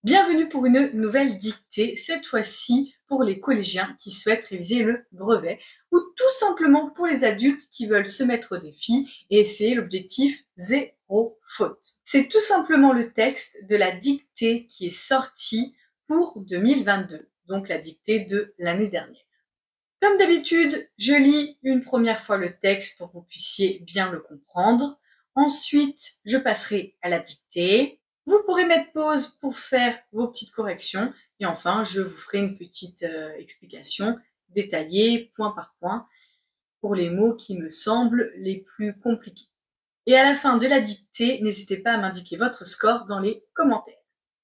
Bienvenue pour une nouvelle dictée, cette fois-ci pour les collégiens qui souhaitent réviser le brevet ou tout simplement pour les adultes qui veulent se mettre au défi et essayer l'objectif zéro faute. C'est tout simplement le texte de la dictée qui est sortie pour 2022, donc la dictée de l'année dernière. Comme d'habitude, je lis une première fois le texte pour que vous puissiez bien le comprendre. Ensuite, je passerai à la dictée. Vous pourrez mettre pause pour faire vos petites corrections. Et enfin, je vous ferai une petite explication détaillée, point par point, pour les mots qui me semblent les plus compliqués. Et à la fin de la dictée, n'hésitez pas à m'indiquer votre score dans les commentaires.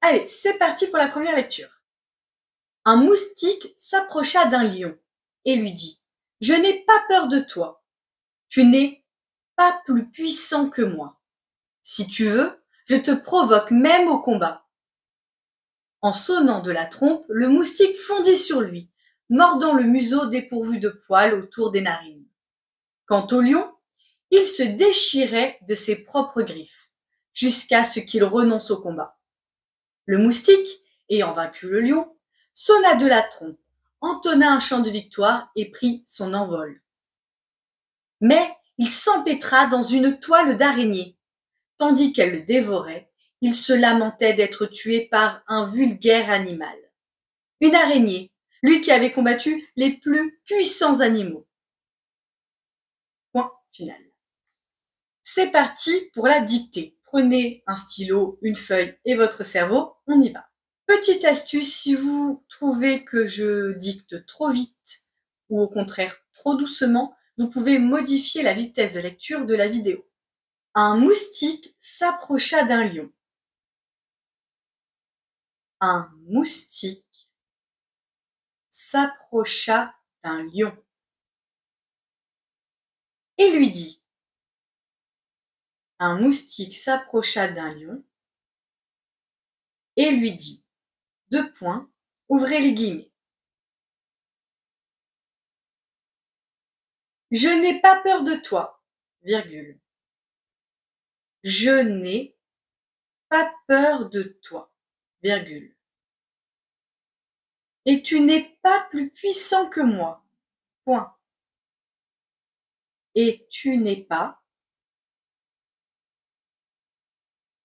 Allez, c'est parti pour la première lecture. Un moustique s'approcha d'un lion et lui dit : « Je n'ai pas peur de toi. Tu n'es pas plus puissant que moi. Si tu veux, je te provoque même au combat. » En sonnant de la trompe, le moustique fondit sur lui, mordant le museau dépourvu de poils autour des narines. Quant au lion, il se déchirait de ses propres griffes, jusqu'à ce qu'il renonce au combat. Le moustique, ayant vaincu le lion, sonna de la trompe, entonna un chant de victoire et prit son envol. Mais il s'empêtra dans une toile d'araignée. Tandis qu'elle le dévorait, il se lamentait d'être tué par un vulgaire animal. Une araignée, lui qui avait combattu les plus puissants animaux. Point final. C'est parti pour la dictée. Prenez un stylo, une feuille et votre cerveau, on y va. Petite astuce, si vous trouvez que je dicte trop vite ou au contraire trop doucement, vous pouvez modifier la vitesse de lecture de la vidéo. Un moustique s'approcha d'un lion. Un moustique s'approcha d'un lion et lui dit. Un moustique s'approcha d'un lion et lui dit. Deux points, ouvrez les guillemets. Je n'ai pas peur de toi, virgule. Je n'ai pas peur de toi, virgule. Et tu n'es pas plus puissant que moi, point. Et tu n'es pas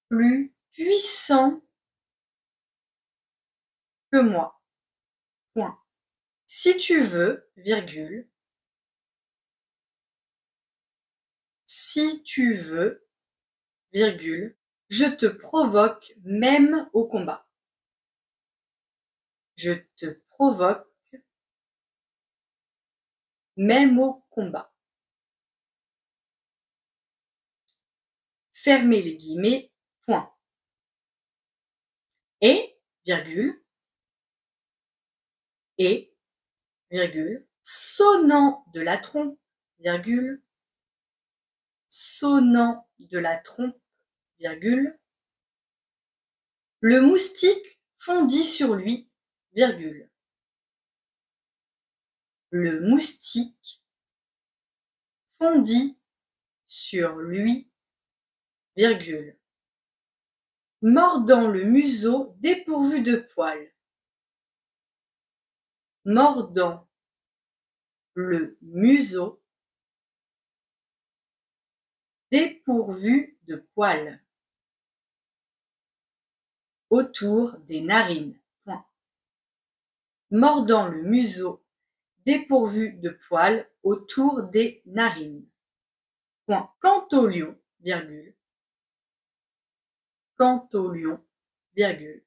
plus puissant que moi, point. Si tu veux, virgule. Si tu veux, virgule, je te provoque même au combat. Je te provoque même au combat. Fermez les guillemets, point. Et, virgule, et, virgule, sonnant de la trompe, virgule, sonnant de la trompe, virgule, le moustique fondit sur lui, virgule. Le moustique fondit sur lui, virgule, mordant le museau dépourvu de poils. Mordant le museau dépourvu de poils. Autour des narines. Point. Mordant le museau dépourvu de poils autour des narines. Point. Quant au lion, virgule. Quant au lion, virgule.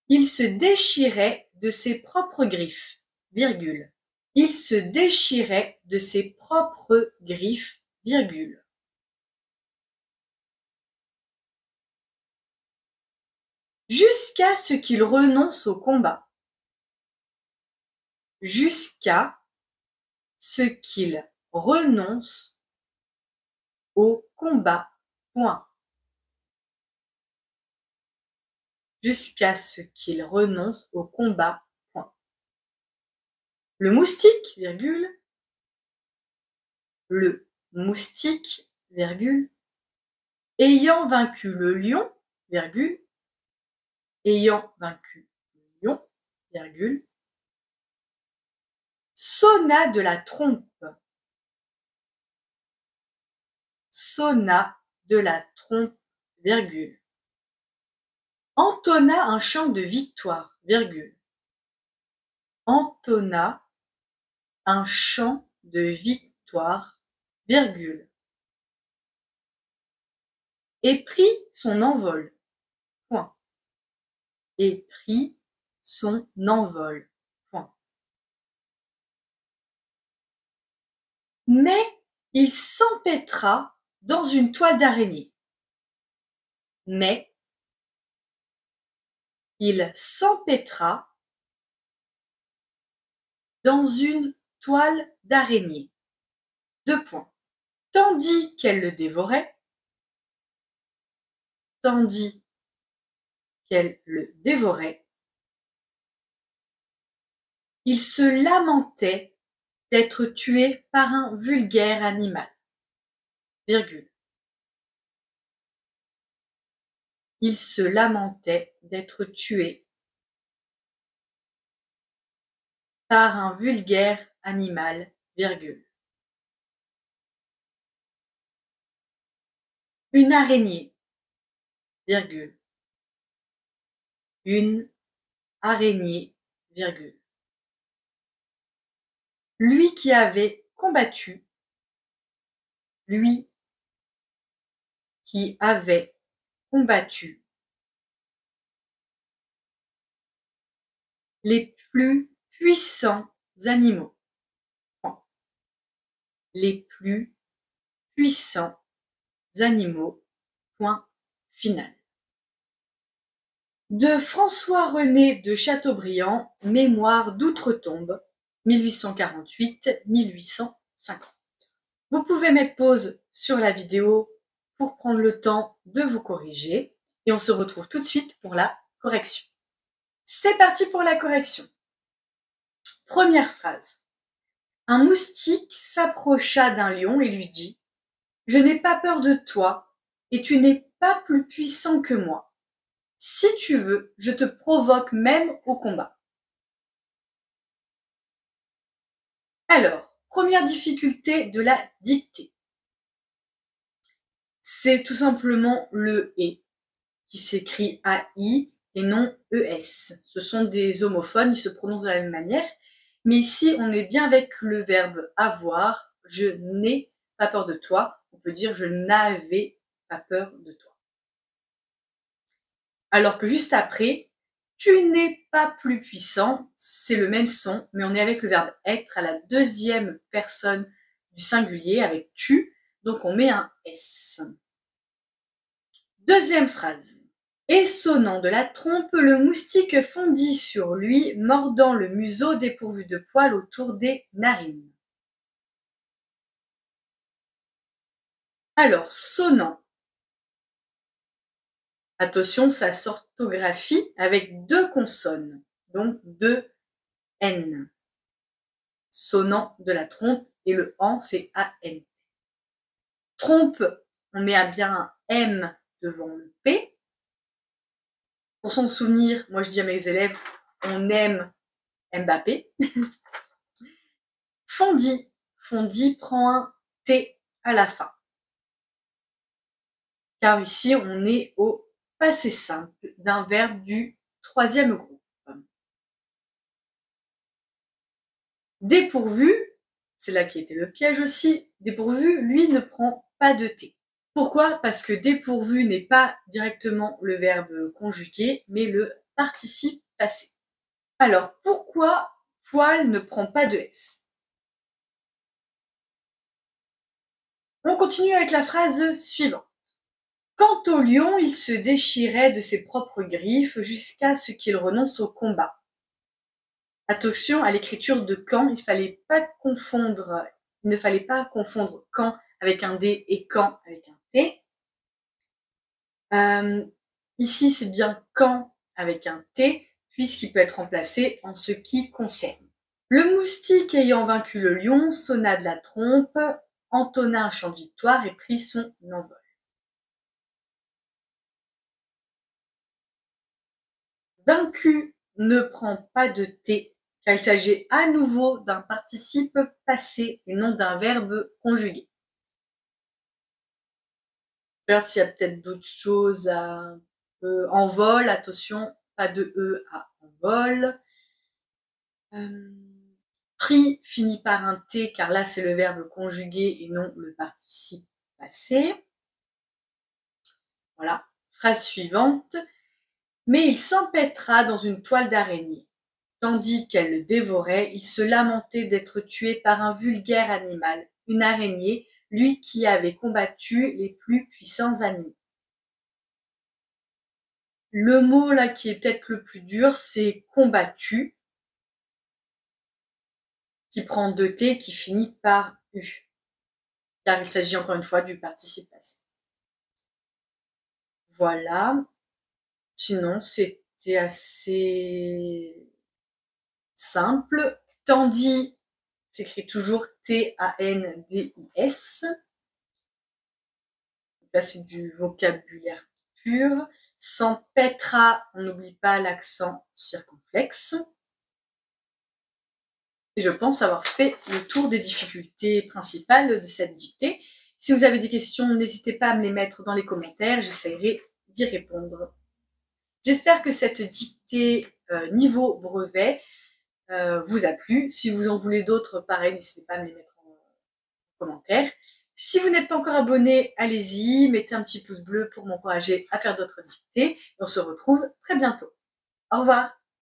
Il se déchirait de ses propres griffes, virgule. Il se déchirait de ses propres griffes, virgule. Jusqu'à ce qu'il renonce au combat. Jusqu'à ce qu'il renonce au combat. Point. Jusqu'à ce qu'il renonce au combat. Point. Le moustique, virgule. Le moustique, virgule. Ayant vaincu le lion, virgule, ayant vaincu le lion, virgule, sonna de la trompe. Sonna de la trompe, virgule. Entonna un chant de victoire, virgule. Entonna un chant de victoire, virgule. Et prit son envol, point. Et prit son envol, point. Mais il s'empêtra dans une toile d'araignée. Mais il s'empêtra dans une toile d'araignée. Deux points. Tandis qu'elle le dévorait, tandis qu'elle le dévorait, il se lamentait d'être tué par un vulgaire animal, virgule. Il se lamentait d'être tué par un vulgaire animal, virgule. Une araignée, virgule. Une araignée, virgule. Lui qui avait combattu, lui qui avait combattu les plus puissants animaux. Les plus puissants animaux. Point final. De François-René de Chateaubriand, Mémoires d'outre-tombe, 1848-1850. Vous pouvez mettre pause sur la vidéo pour prendre le temps de vous corriger et on se retrouve tout de suite pour la correction. C'est parti pour la correction. Première phrase. Un moustique s'approcha d'un lion et lui dit « Je n'ai pas peur de toi et tu n'es pas plus puissant que moi. Si tu veux, je te provoque même au combat. » Alors, première difficulté de la dictée. C'est tout simplement le « et » qui s'écrit AI et non ES. Ce sont des homophones, ils se prononcent de la même manière. Mais ici, on est bien avec le verbe avoir. Je n'ai pas peur de toi. On peut dire je n'avais pas peur de toi. Alors que juste après, tu n'es pas plus puissant, c'est le même son, mais on est avec le verbe être à la deuxième personne du singulier avec tu, donc on met un S. Deuxième phrase. Et sonnant de la trompe, le moustique fondit sur lui, mordant le museau dépourvu de poils autour des narines. Alors, sonnant. Attention, ça s'orthographie avec deux consonnes, donc deux N. Sonnant de la trompe et le an, c'est A-N. Trompe, on met bien un M devant le P. Pour s'en souvenir, moi je dis à mes élèves, on aime Mbappé. Fondit, fondit prend un T à la fin. Car ici, on est au passé simple d'un verbe du troisième groupe. Dépourvu, c'est là qui était le piège aussi, dépourvu, lui, ne prend pas de T. Pourquoi? Parce que dépourvu n'est pas directement le verbe conjugué, mais le participe passé. Alors, pourquoi poil ne prend pas de S? On continue avec la phrase suivante. Quant au lion, il se déchirait de ses propres griffes jusqu'à ce qu'il renonce au combat. Attention à l'écriture de quand, il ne fallait pas confondre quand avec un D et quand avec un T. Ici, c'est bien quand avec un T, puisqu'il peut être remplacé en ce qui concerne. Le moustique ayant vaincu le lion sonna de la trompe, entonna un chant de victoire et prit son envol. d'un Q ne prend pas de T, car il s'agit à nouveau d'un participe passé et non d'un verbe conjugué. Regarde s'il y a peut-être d'autres choses à en vol, attention, pas de E à en vol. Pris finit par un T, car là c'est le verbe conjugué et non le participe passé. Voilà. Phrase suivante. Mais il s'empêtra dans une toile d'araignée. Tandis qu'elle le dévorait, il se lamentait d'être tué par un vulgaire animal, une araignée, lui qui avait combattu les plus puissants animaux. Le mot là qui est peut-être le plus dur, c'est combattu, qui prend deux T et qui finit par U, car il s'agit encore une fois du participe passé. Voilà. Sinon, c'était assez simple. Tandis s'écrit toujours T-A-N-D-I-S. Là, c'est du vocabulaire pur. S'empêtra, on n'oublie pas l'accent circonflexe. Et je pense avoir fait le tour des difficultés principales de cette dictée. Si vous avez des questions, n'hésitez pas à me les mettre dans les commentaires, j'essaierai d'y répondre. J'espère que cette dictée niveau brevet vous a plu. Si vous en voulez d'autres, pareil, n'hésitez pas à me les mettre en commentaire. Si vous n'êtes pas encore abonné, allez-y, mettez un petit pouce bleu pour m'encourager à faire d'autres dictées. On se retrouve très bientôt. Au revoir.